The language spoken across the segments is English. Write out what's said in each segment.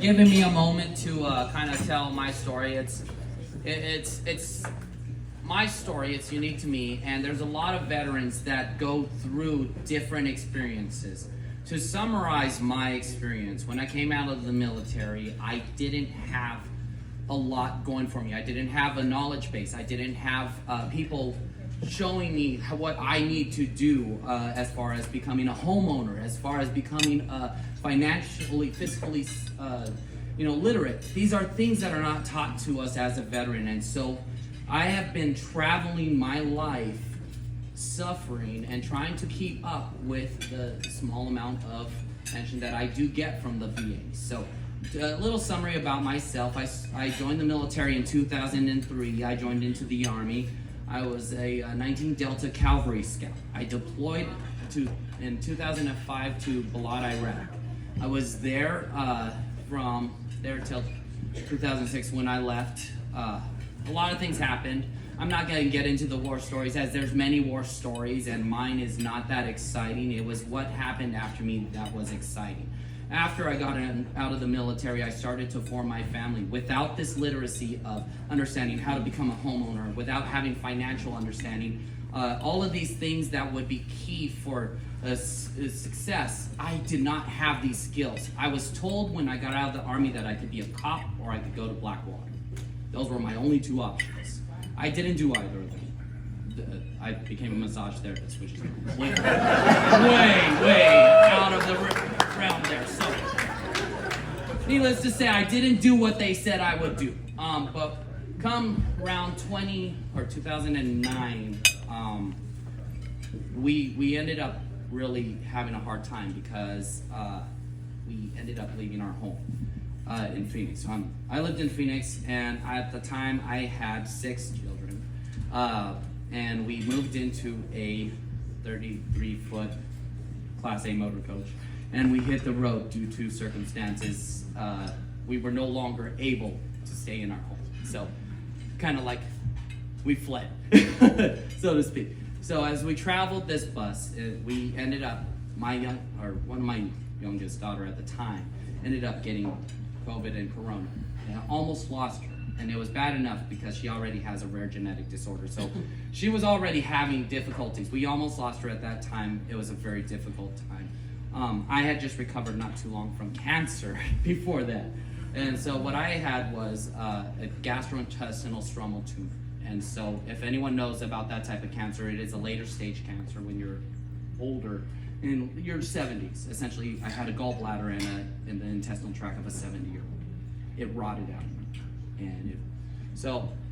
Giving me a moment to kind of tell my story. It's my story. It's unique to me, and there's a lot of veterans that go through different experiences. To summarize my experience, when I came out of the military, I didn't have a lot going for me. I didn't have a knowledge base. I didn't have people showing me what I need to do as far as becoming a homeowner, as far as becoming financially, fiscally, literate. These are things that are not taught to us as a veteran, and so I have been traveling my life, suffering and trying to keep up with the small amount of pension that I do get from the VA. So a little summary about myself. I joined the military in 2003. I joined into the Army. I was a 19 Delta Cavalry Scout. I deployed in 2005 to Balad, Iraq. I was there from there till 2006 when I left. A lot of things happened. I'm not going to get into the war stories, as there's many war stories, and mine is not that exciting. It was what happened after me that was exciting. After I got out of the military, I started to form my family without this literacy of understanding how to become a homeowner, without having financial understanding. All of these things that would be key for success, I did not have these skills. I was told when I got out of the Army that I could be a cop or I could go to Blackwater. Those were my only two options. I didn't do either of them. I became a massage therapist, which is way out of the realm there. So, needless to say, I didn't do what they said I would do. But come around 2009, we ended up really having a hard time because we ended up leaving our home in Phoenix. So I lived in Phoenix, and at the time I had 6 children, and we moved into a 33-foot Class A motor coach, and we hit the road due to circumstances. We were no longer able to stay in our home, so kind of like we fled, so to speak. So as we traveled this bus, we ended up, one of my youngest daughter at the time ended up getting COVID and Corona, and I almost lost her. And it was bad enough because she already has a rare genetic disorder. So she was already having difficulties. We almost lost her at that time. It was a very difficult time. I had just recovered not too long from cancer before that. And so what I had was a gastrointestinal stromal tumor. And so if anyone knows about that type of cancer, it is a later stage cancer when you're older, in your 70s. Essentially, I had a gallbladder in the intestinal tract of a 70-year-old. It rotted out. And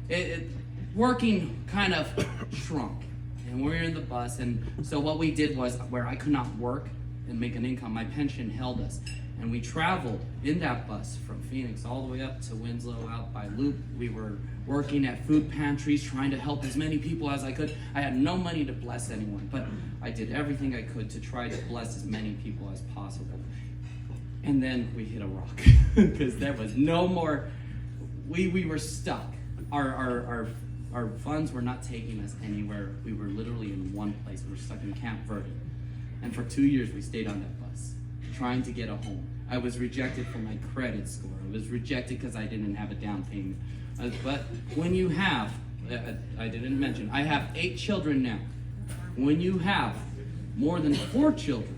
it working kind of shrunk. And we were in the bus, and so what we did was, where I could not work and make an income, my pension held us. And we traveled in that bus from Phoenix all the way up to Winslow, out by Loop. We were working at food pantries, trying to help as many people as I could. I had no money to bless anyone, but I did everything I could to try to bless as many people as possible. And then we hit a rock, because there was no more. We were stuck. Our funds were not taking us anywhere. We were literally in one place. We were stuck in Camp Verde. And for 2 years, we stayed on that bus, trying to get a home. I was rejected for my credit score. I was rejected because I didn't have a down payment. But when you have, I didn't mention, I have 8 children now. When you have more than 4 children,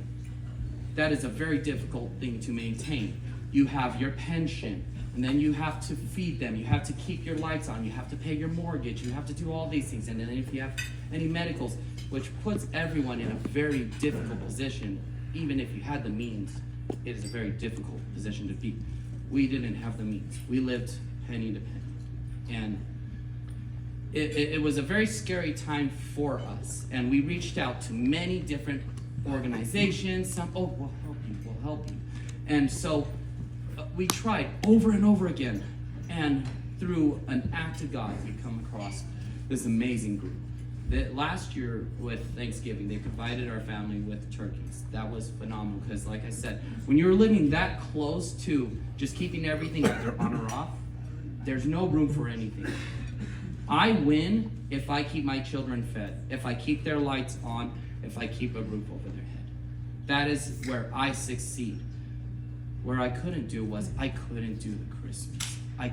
that is a very difficult thing to maintain. You have your pension, and then you have to feed them. You have to keep your lights on. You have to pay your mortgage. You have to do all these things. And then if you have any medicals, which puts everyone in a very difficult position, even if you had the means, it is a very difficult position to be. We didn't have the means. We lived penny to penny. And it was a very scary time for us. And we reached out to many different organizations. Some, we'll help you. And so we tried over and over again. And through an act of God, we come across this amazing group. Last year with Thanksgiving, they provided our family with turkeys. That was phenomenal because, like I said, when you're living that close to just keeping everything either on or off, there's no room for anything. I win if I keep my children fed, if I keep their lights on, if I keep a roof over their head. That is where I succeed. Where I couldn't do was, I couldn't do the Christmas. I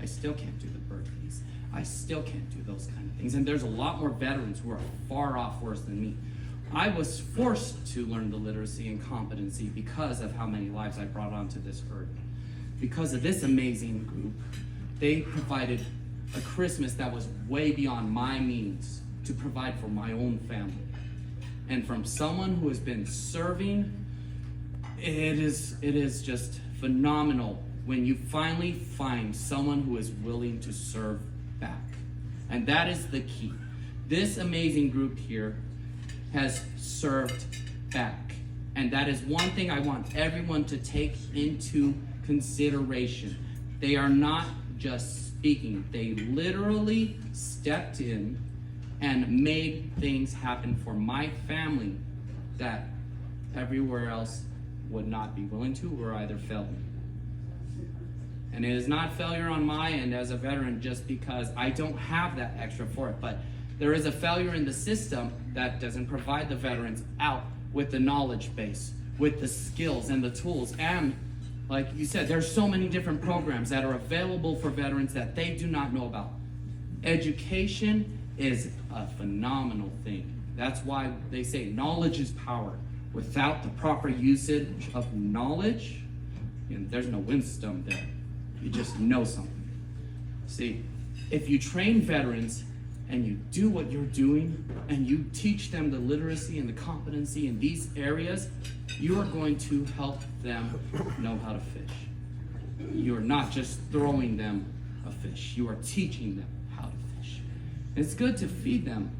still can't do the birthdays. I still can't do those kind of things. And there's a lot more veterans who are far off worse than me. I was forced to learn the literacy and competency because of how many lives I brought onto this earth. Because of this amazing group, they provided a Christmas that was way beyond my means to provide for my own family. And from someone who has been serving, it is just phenomenal when you finally find someone who is willing to serve back. And that is the key. This amazing group here has served back. And that is one thing I want everyone to take into consideration. They are not just speaking. They literally stepped in and made things happen for my family that everywhere else would not be willing to or either failed me. And it is not failure on my end as a veteran just because I don't have that extra for it, but there is a failure in the system that doesn't provide the veterans out with the knowledge base, with the skills and the tools. And like you said, there's so many different programs that are available for veterans that they do not know about. Education is a phenomenal thing. That's why they say knowledge is power. Without the proper usage of knowledge, there's no wisdom there. You just know something. See, if you train veterans and you do what you're doing and you teach them the literacy and the competency in these areas, you are going to help them know how to fish. You're not just throwing them a fish. You are teaching them how to fish. It's good to feed them,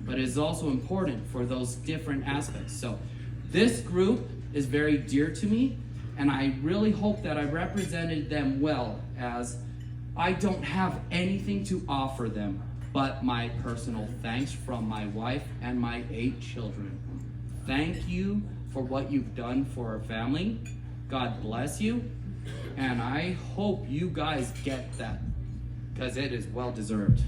but it's also important for those different aspects. So this group is very dear to me, and I really hope that I represented them well, as I don't have anything to offer them but my personal thanks from my wife and my 8 children. Thank you for what you've done for our family. God bless you, and I hope you guys get that, because it is well deserved.